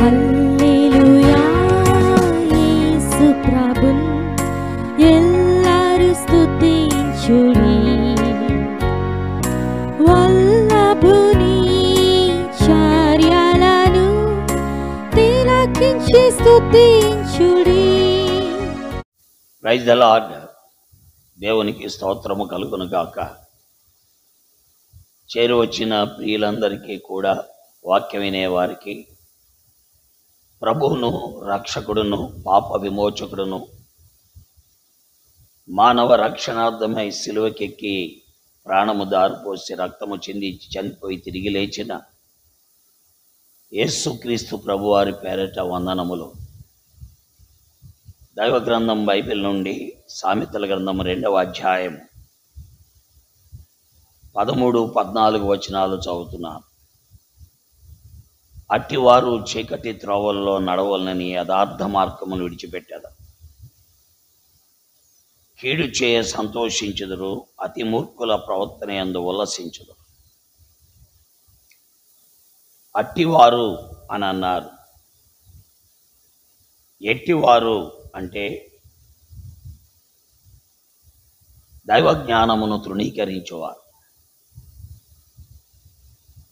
హల్లెలూయా యేసు ప్రభున్ ఎల్లరు స్తుతించుడి. వల్లభుని చర్యలను తిలకించి స్తుతించుడి. Praise the lord. దేవునికి స్తోత్రము కలుగును గాక. చేరువచ్చిన ప్రియులందరికీ కూడా, వాక్యం వినేవారికి, ప్రభువును రక్షకుడును పాప విమోచకుడును మానవ రక్షణార్థమై సిలువకెక్కి ప్రాణము దారిపోసి రక్తము చిందించి చనిపోయి తిరిగి లేచిన యేసుక్రీస్తు ప్రభువారి పేరట వందనములు. దైవ గ్రంథం బైబిల్ నుండి సామెతల గ్రంథం 2వ అధ్యాయం 13-14 వచనాలు చదువుతున్నాను. అట్టివారు చీకటి త్రోవల్లో నడవలనని యథార్థ మార్గమును విడిచిపెట్టేదా. కీడు చేయ సంతోషించుదురు, అతి మూర్ఖుల ప్రవర్తన యందు ఉల్లసించుదురు. అట్టివారు అని అన్నారు. ఎట్టివారు అంటే దైవ జ్ఞానమును తృణీకరించేవారు,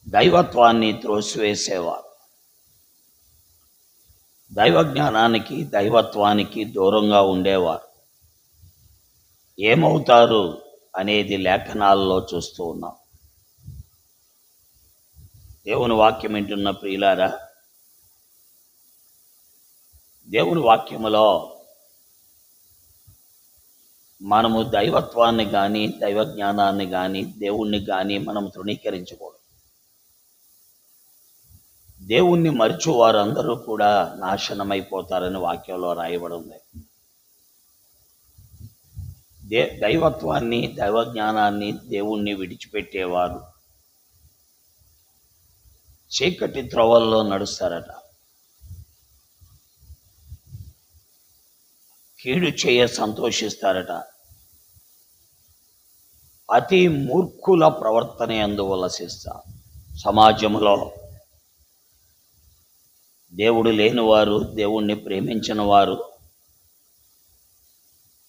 దైవత్వాన్ని త్రోసివేసేవారు, దైవ జ్ఞానానికి దైవత్వానికి దూరంగా ఉండేవారు ఏమవుతారు అనేది లేఖనాల్లో చూస్తూ ఉన్నాం. దేవుని వాక్యం వింటున్న ప్రియులారా, దేవుని వాక్యములో మనము దైవత్వాన్ని కానీ దైవ జ్ఞానాన్ని కానీ దేవుణ్ణి కానీ మనం తృణీకరించకూడదు. దేవుణ్ణి మరిచు వారందరూ కూడా నాశనమైపోతారని వాక్యంలో రాయబడి ఉంది. దైవత్వాన్ని దైవ జ్ఞానాన్ని దేవుణ్ణి విడిచిపెట్టేవారు చీకటి త్రోవల్లో నడుస్తారట. కీడు చేయ సంతోషిస్తారట. అతి మూర్ఖుల ప్రవర్తన యందు ఉల్లసిస్తారు. సమాజంలో దేవుడు లేనివారు, దేవుణ్ణి ప్రేమించిన వారు,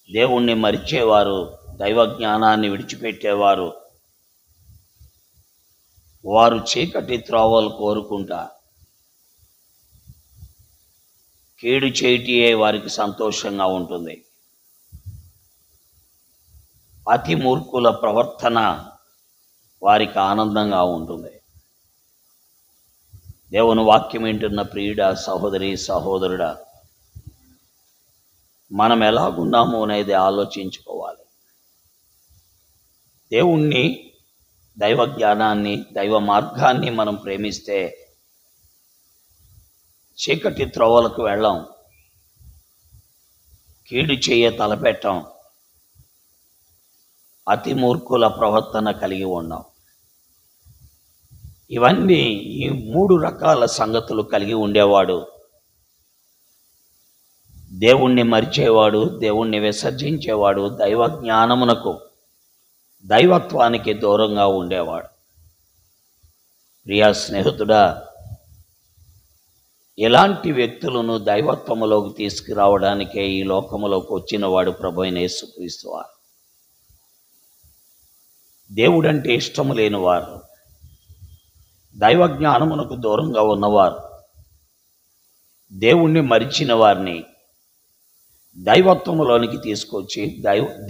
దేవుణ్ణి మరిచేవారు, దైవ జ్ఞానాన్ని విడిచిపెట్టేవారు, వారు చీకటి త్రోవలు కోరుకుంటా కీడు చేయటియే వారికి సంతోషంగా ఉంటుంది. అతి మూర్ఖుల ప్రవర్తన వారికి ఆనందంగా ఉంటుంది. దేవుని వాక్యం వింటున్న ప్రియుడా, సహోదరి సహోదరుడా, మనం ఎలాగున్నాము అనేది ఆలోచించుకోవాలి. దేవుణ్ణి, దైవ జ్ఞానాన్ని, దైవ మార్గాన్ని మనం ప్రేమిస్తే చీకటి త్రోవలకు వెళ్ళాం, కీడు చేయ తలపెట్టాం, అతి మూర్ఖుల ప్రవర్తన కలిగి ఉన్నాం. ఇవన్నీ, ఈ 3 రకాల సంగతులు కలిగి ఉండేవాడు దేవుణ్ణి మరిచేవాడు, దేవుణ్ణి విసర్జించేవాడు, దైవ జ్ఞానమునకు దైవత్వానికి దూరంగా ఉండేవాడు. ప్రియా స్నేహితుడా, ఎలాంటి వ్యక్తులను దైవత్వములోకి తీసుకురావడానికే ఈ లోకములోకి వచ్చిన వాడు ప్రభు అయిన యేసుక్రీస్తు వారు. దేవుడంటే ఇష్టము లేనివారు, దైవ జ్ఞానమునకు దూరంగా ఉన్నవారు, దేవుణ్ణి మరిచిన వారిని దైవత్వములోనికి తీసుకొచ్చి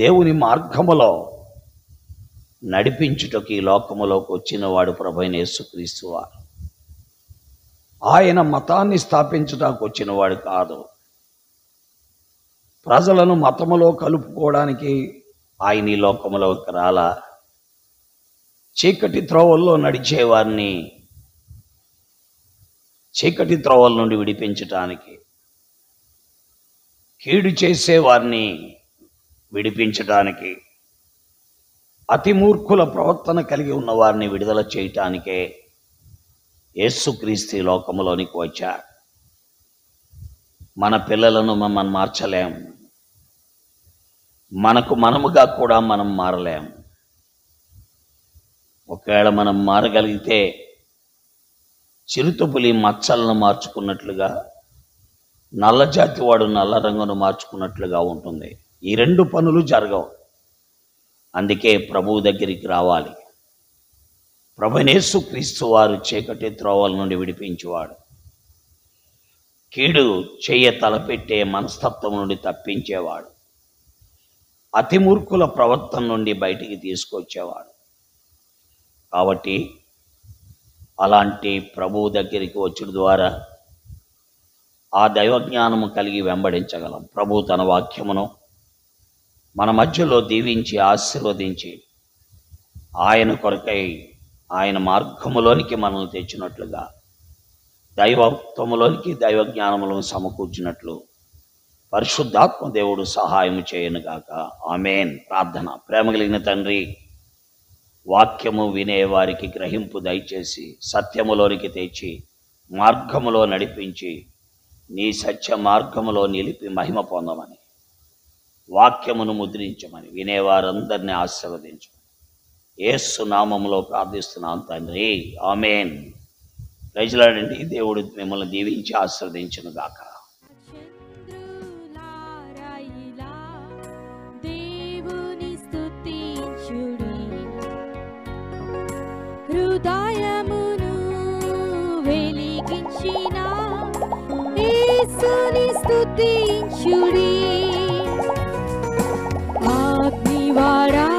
దేవుని మార్గములో నడిపించుటకు ఈ లోకములోకి వచ్చిన వాడు ప్రభు అయిన యేసుక్రీస్తు వారు. ఆయన మతాన్ని స్థాపించడానికి వచ్చిన వాడు కాదు. ప్రజలను మతములో కలుపుకోవడానికి ఆయన ఈ లోకములోకి రాలా. చీకటి త్రోవల్లో నడిచేవారిని చీకటి త్రోవల నుండి విడిపించటానికి, కీడు చేసేవారిని విడిపించటానికి, అతి మూర్ఖుల ప్రవర్తన కలిగి ఉన్న వారిని విడుదల చేయటానికే యేసుక్రీస్తు లోకములోనికి వచ్చాడు. మన పిల్లలను మనం మార్చలేం, మనకు మనముగా కూడా మనం మారలేం. ఒకవేళ మనం మారగలిగితే చిరుతపులి మచ్చలను మార్చుకున్నట్లుగా నల్లజాతి వాడు నల్ల రంగును మార్చుకున్నట్లుగా ఉంటుంది. ఈ రెండు పనులు జరగవు. అందుకే ప్రభువు దగ్గరికి రావాలి. ప్రభువైన యేసుక్రీస్తు వారు చీకటి త్రోవల నుండి విడిపించేవాడు. కీడు చెయ్య తలపెట్టే మనస్తత్వం నుండి తప్పించేవాడు. అతి మూర్ఖుల ప్రవర్తన నుండి బయటికి తీసుకొచ్చేవాడు. కాబట్టి అలాంటి ప్రభువు దగ్గరికి వచ్చుట ద్వారా ఆ దైవజ్ఞానము కలిగి వెంబడించగలం. ప్రభు తన వాక్యమును మన మధ్యలో దీవించి ఆశీర్వదించి ఆయన కొరకై ఆయన మార్గములోనికి మనల్ని తెచ్చినట్లుగా దైవత్వములోనికి దైవజ్ఞానములను సమకూర్చినట్లు పరిశుద్ధాత్మ దేవుడు సహాయం చేయనుగాక. ఆమేన్. ప్రార్థన. ప్రేమ కలిగిన తండ్రి, వాక్యము వినే వారికి గ్రహింపు దయచేసి సత్యములోనికి తెచ్చి మార్గములో నడిపించి నీ సత్య మార్గములో నిలిపి మహిమ పొందమని, వాక్యమును ముద్రించమని, వినేవారందరినీ ఆశీర్వదించమని యేసు నామములో ప్రార్థిస్తున్నాం తండ్రి. ఆమేన్. ప్రజలాడండి. దేవుడు మిమ్మల్ని దీవించి ఆశీర్వదించును గాక. దేవుని స్తుతించుడి, హృదయమును వెలిగించిన యేసుని స్తుతించుడి. అగ్నివాడా